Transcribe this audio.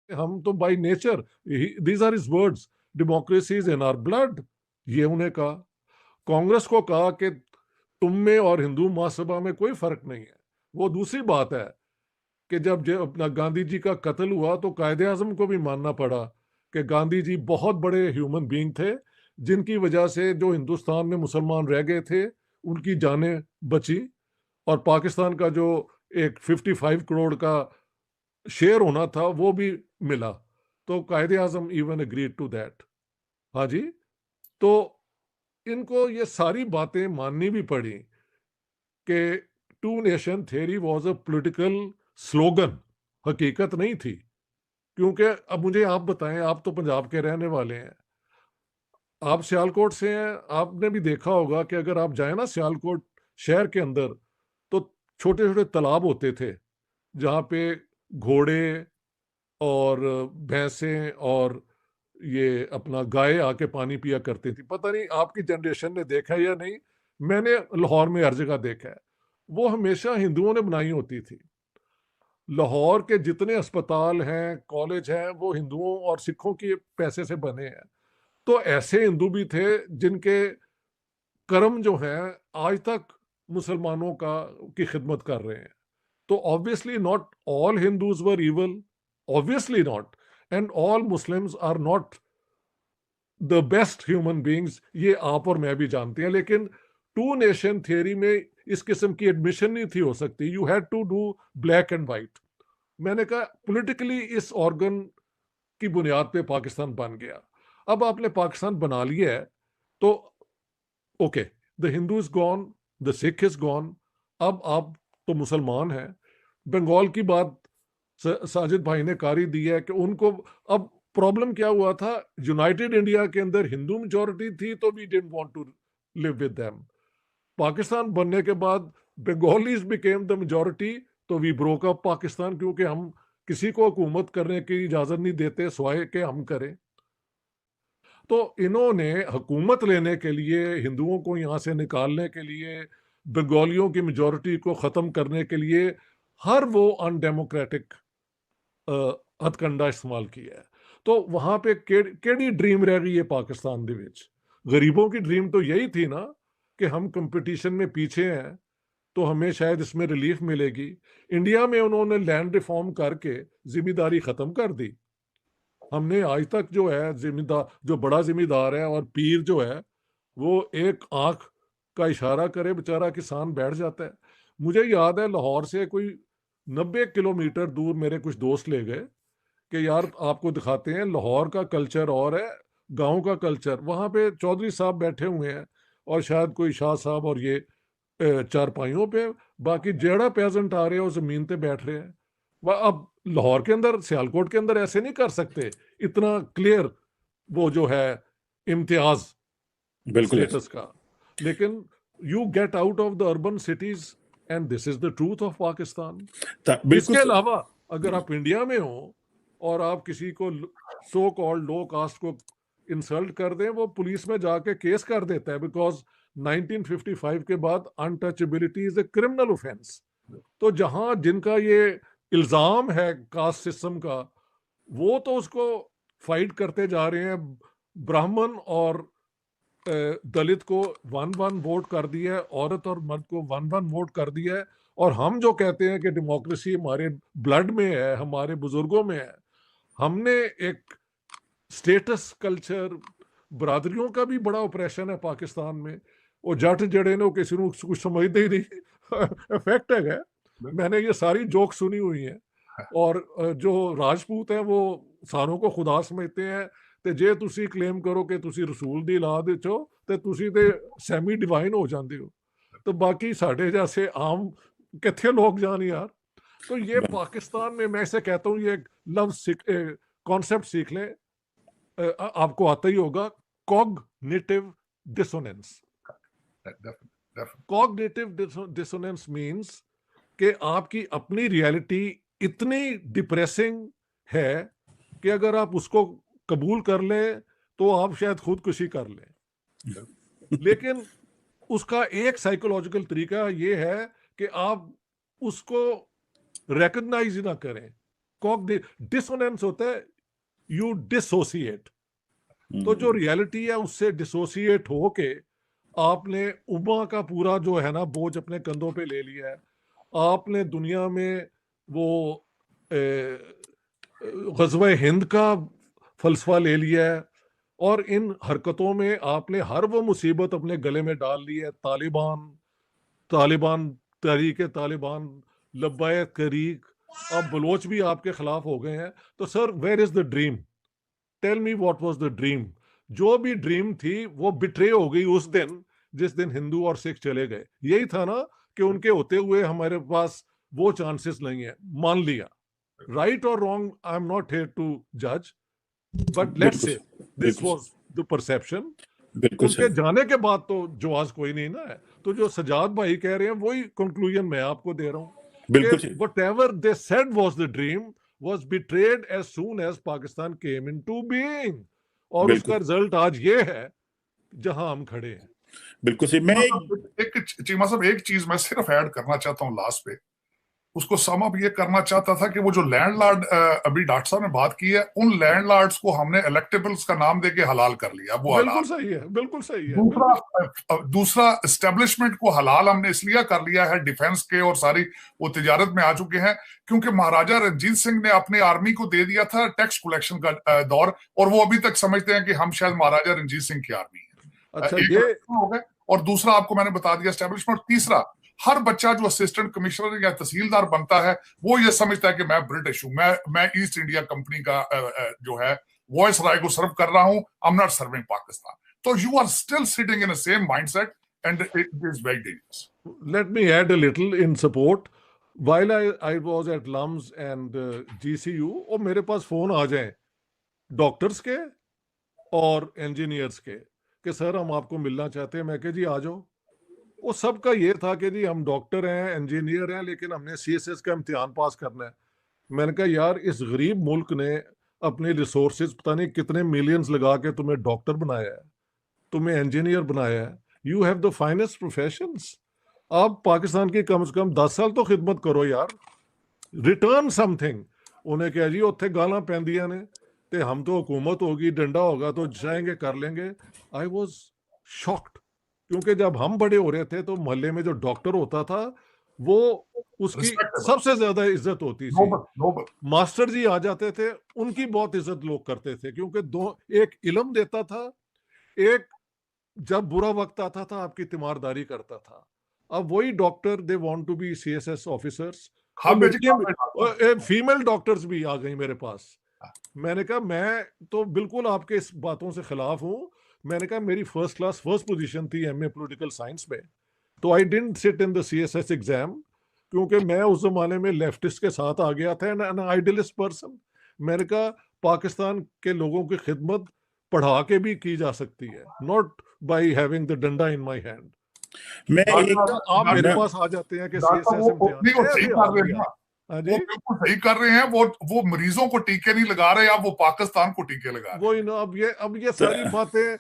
हम तो by nature, these are his words, democracy is in our blood, ये उन्हें कहा। कांग्रेस को कहा कि तुम में और हिंदू महासभा में कोई फर्क नहीं है। वो दूसरी बात है कि जब अपना गांधी जी का कत्ल हुआ तो कायदे आजम को भी मानना पड़ा कि गांधी जी बहुत बड़े ह्यूमन बीइंग थे, जिनकी वजह से जो हिंदुस्तान में मुसलमान रह गए थे उनकी जानें बची, और पाकिस्तान का जो एक 55 करोड़ का शेयर होना था वो भी मिला। तो कायदे आजम इवन एग्रीड टू दैट। हाँ जी। तो इनको ये सारी बातें माननी भी पड़ी कि two nation theory was a political slogan, हकीकत नहीं थी। क्योंकि अब मुझे आप बताएं, आप तो पंजाब के रहने वाले हैं, आप सियालकोट से हैं, आपने भी देखा होगा कि अगर आप जाएं ना सियालकोट शहर के अंदर, तो छोटे छोटे तालाब होते थे जहाँ पे घोड़े और भैंसें और ये अपना गाय आके पानी पिया करती थी। पता नहीं आपकी जनरेशन ने देखा है या नहीं, मैंने लाहौर में हर जगह देखा है। वो हमेशा हिंदुओं ने बनाई होती थी। लाहौर के जितने अस्पताल हैं, कॉलेज हैं, वो हिंदुओं और सिखों के पैसे से बने हैं। तो ऐसे हिंदू भी थे जिनके कर्म जो हैं आज तक मुसलमानों का की खिदमत कर रहे हैं। तो obviously not all Hindus were evil, obviously not, and all Muslims are not the best human beings, ये आप और मैं भी जानते हैं। लेकिन टू नेशन थियरी में इस किस्म की एडमिशन नहीं थी हो सकती, you had to do black and white. मैंने कहा पॉलिटिकली इस ऑर्गन की बुनियाद पे पाकिस्तान बन गया। अब आपने पाकिस्तान बना लिया है तो okay, the Hindu is gone, the Sikh is gone, अब आप तो मुसलमान हैं। बंगाल की बात साजिद भाई ने कारी दी है कि उनको, अब प्रॉब्लम क्या हुआ था, यूनाइटेड इंडिया के अंदर हिंदू मेजोरिटी थी तो we didn't want to live with them. Pakistan बनने के बाद बंगालीज बिकेम द मेजोरिटी, तो वी ब्रोक अप पाकिस्तान, क्योंकि हम किसी को हुकूमत करने की इजाजत नहीं देते सिवाय के हम करें। तो इन्होंने हुकूमत लेने के लिए, हिंदुओं को यहाँ से निकालने के लिए, बंगालियों की मेजोरिटी को ख़त्म करने के लिए हर वो अनडेमोक्रेटिक हथकंडा इस्तेमाल किया है। तो वहाँ पे केड़ी ड्रीम रह गई है पाकिस्तान दे विच? गरीबों की ड्रीम तो यही थी ना कि हम कंपटीशन में पीछे हैं तो हमें शायद इसमें रिलीफ मिलेगी। इंडिया में उन्होंने लैंड रिफॉर्म करके जिम्मेदारी ख़त्म कर दी। हमने आज तक जो है जिम्मेदार, जो बड़ा जिम्मेदार है और पीर जो है, वो एक आंख का इशारा करे बेचारा किसान बैठ जाता है। मुझे याद है लाहौर से कोई 90 किलोमीटर दूर मेरे कुछ दोस्त ले गए कि यार आपको दिखाते हैं लाहौर का कल्चर और है गांव का कल्चर। वहाँ पे चौधरी साहब बैठे हुए हैं और शायद कोई शाह साहब और ये चारपाइयों पे, बाकी जेड़ा पेजेंट आ रहे हैं वो जमीन पे बैठ रहे हैं। अब लाहौर के अंदर, सियालकोट के अंदर ऐसे नहीं कर सकते इतना क्लियर वो जो है इम्तियाज बिल्कुल ऐसे। स्टेटस का। लेकिन you get out of the urban cities and this is the truth of Pakistan. बिल्कुल इसके अलावा अगर आप इंडिया में हो और आप किसी को सो कॉल्ड लो कास्ट को इंसल्ट कर दें, वो पुलिस में जाके केस कर देता है, बिकॉज 1955 के बाद untouchability is a criminal offence. तो जहां जिनका ये इल्जाम है कास्ट सिस्टम का, वो तो उसको फाइट करते जा रहे हैं। ब्राह्मण और दलित को 1-1 वोट कर दिया है, औरत और मर्द को 1-1 वोट कर दिया है। और हम जो कहते हैं कि डेमोक्रेसी हमारे ब्लड में है, हमारे बुजुर्गों में है, हमने एक स्टेटस कल्चर, बरादरियों का भी बड़ा ऑपरेशन है पाकिस्तान में। वो जट जड़े ने किसी को कुछ समझते ही नहीं इफेक्ट है। मैंने ये सारी जोक सुनी हुई है। और जो राजपूत है वो सारों को खुदा समझते हैं। ਤੇ ਜੇ ਤੁਸੀਂ ਕਲੇਮ ਕਰੋ ਕਿ ਤੁਸੀਂ ਰਸੂਲ ਦੀ ਔਲਾਦ ਵਿੱਚ ਹੋ ਤੇ ਤੁਸੀਂ ਤੇ ਸੈਮੀ ਡਿਵਾइन हो जाते हो। तो बाकी साढ़े जैसे आम कितने लोग जान यार। तो ये पाकिस्तान में मैं इसे कहता हूँ, ये लव कॉन्सेप्ट सीख लें, आपको आता ही होगा, cognitive dissonance. Cognitive dissonance means कि आपकी अपनी रियलिटी इतनी डिप्रेसिंग है कि अगर आप उसको कबूल कर लें तो आप शायद खुदकुशी कर लें। लेकिन उसका एक साइकोलॉजिकल तरीका ये है कि आप उसको रिकग्नाइज ना करें, डिसोनेंस होता है, यू डिसोसिएट। तो जो रियलिटी है उससे डिसोसिएट होके आपने उम्मा का पूरा जो है ना बोझ अपने कंधों पे ले लिया है। आपने दुनिया में वो ग़ज़वा हिंद का फलसफा ले लिया है, और इन हरकतों में आपने हर वो मुसीबत अपने गले में डाल ली है। तालिबान, तहरीक तालिबान, लब्बाए तहरीक, अब बलोच भी आपके खिलाफ हो गए हैं। तो sir, where is the dream? Tell me what was the dream? जो भी ड्रीम थी वो बिट्रे हो गई उस दिन जिस दिन हिंदू और सिख चले गए। यही था ना कि उनके होते हुए हमारे पास वो चांसेस नहीं है। मान लिया, राइट और wrong, I am not here to जज, but let's say this was the perception. उनके जाने के बाद तो जवाब कोई नहीं ना है। तो जो सजाद भाई कह रहे हैं वही कंक्लूजन मैं आपको दे रहा हूँ। whatever they said was the dream was betrayed as soon as Pakistan came into being, और उसका रिजल्ट आज ये है जहां हम खड़े हैं। बिल्कुल सही। मैं चीमा साहब एक चीज मैं सिर्फ ऐड करना चाहता हूँ लास्ट पे, उसको सम अप ये करना चाहता था कि वो जो लैंडलॉर्ड अभी डॉक्टर साहब ने बात की है, उन लैंडलॉर्ड्स को हमने इलेक्टेबल्स का नाम देके हलाल कर लिया। वो बिल्कुल सही है, बिल्कुल सही है। दूसरा एस्टेब्लिशमेंट को हलाल हमने इसलिए कर लिया है, डिफेंस के और सारी वो तिजारत में आ चुके हैं, क्योंकि महाराजा रंजीत सिंह ने अपनी आर्मी को दे दिया था टैक्स कलेक्शन का दौर, और वो अभी तक समझते हैं कि हम शायद महाराजा रंजीत सिंह की आर्मी है। अच्छा, ये हो गए। और दूसरा आपको मैंने बता दिया एस्टेब्लिशमेंट। तीसरा, हर बच्चा जो असिस्टेंट कमिश्नर या तहसीलदार बनता है वो ये समझता है कि मैं ब्रिटिश हूं, मैं ईस्ट इंडिया कंपनी का जो है वॉइस राय को सर्व कर रहा हूं, I am not serving Pakistan. So you are still sitting in the same mindset and it is very dangerous. Let me add a little in support. While I was at LUMS and GCU, और मेरे पास phone आ जाए doctors के और engineers के कि sir हम आपको मिलना चाहते हैं, मैं कह जी आ जाओ। वो सबका ये था कि जी हम डॉक्टर हैं, इंजीनियर हैं, लेकिन हमने CSS का इम्तिहान पास करना है। मैंने कहा यार, इस गरीब मुल्क ने अपने रिसोर्सेज पता नहीं कितने मिलियंस लगा के तुम्हें डॉक्टर बनाया है, तुम्हें इंजीनियर बनाया है। You have the finest professions. आप पाकिस्तान की कम से कम 10 साल तो खिदमत करो यार, रिटर्न समथिंग। उन्हें कहा जी उत्थे गालां पैंदियां ने ते हम तो हुकूमत होगी, डंडा होगा तो जाएंगे कर लेंगे। आई वॉज शॉक्ड, क्योंकि जब हम बड़े हो रहे थे तो मोहल्ले में जो डॉक्टर होता था वो उसकी सबसे ज्यादा इज्जत होती थी। मास्टर जी आ जाते थे, उनकी बहुत इज्जत लोग करते थे, क्योंकि एक इल्म देता था, एक जब बुरा वक्त आता था आपकी तीमारदारी करता था। अब वही doctor they want to be CSS officers. Female doctors भी आ गई मेरे पास। मैंने कहा मैं तो बिल्कुल आपके इस बातों से खिलाफ हूं। मैंने कहा मेरी फर्स्ट पोजीशन थी MA पॉलिटिकल साइंस में, तो I didn't sit in the CSS exam, क्योंकि मैं उस जमाने में लेफ्टिस्ट के साथ आ गया था, एन आइडियलिस्ट पर्सन। मैंने कहा पाकिस्तान के लोगों की खिदमत पढ़ा के भी की जा सकती है, नॉट बाय हैविंग द डंडा इन माय हैंड। आप मेरे पास आ जाते हैं कि CSS वो बिल्कुल सही कर रहे हैं। वो मरीजों को टीके नहीं लगा रहे, अब वो पाकिस्तान को टीके लगा रहे हैं। वही ना, अब ये सारी बातें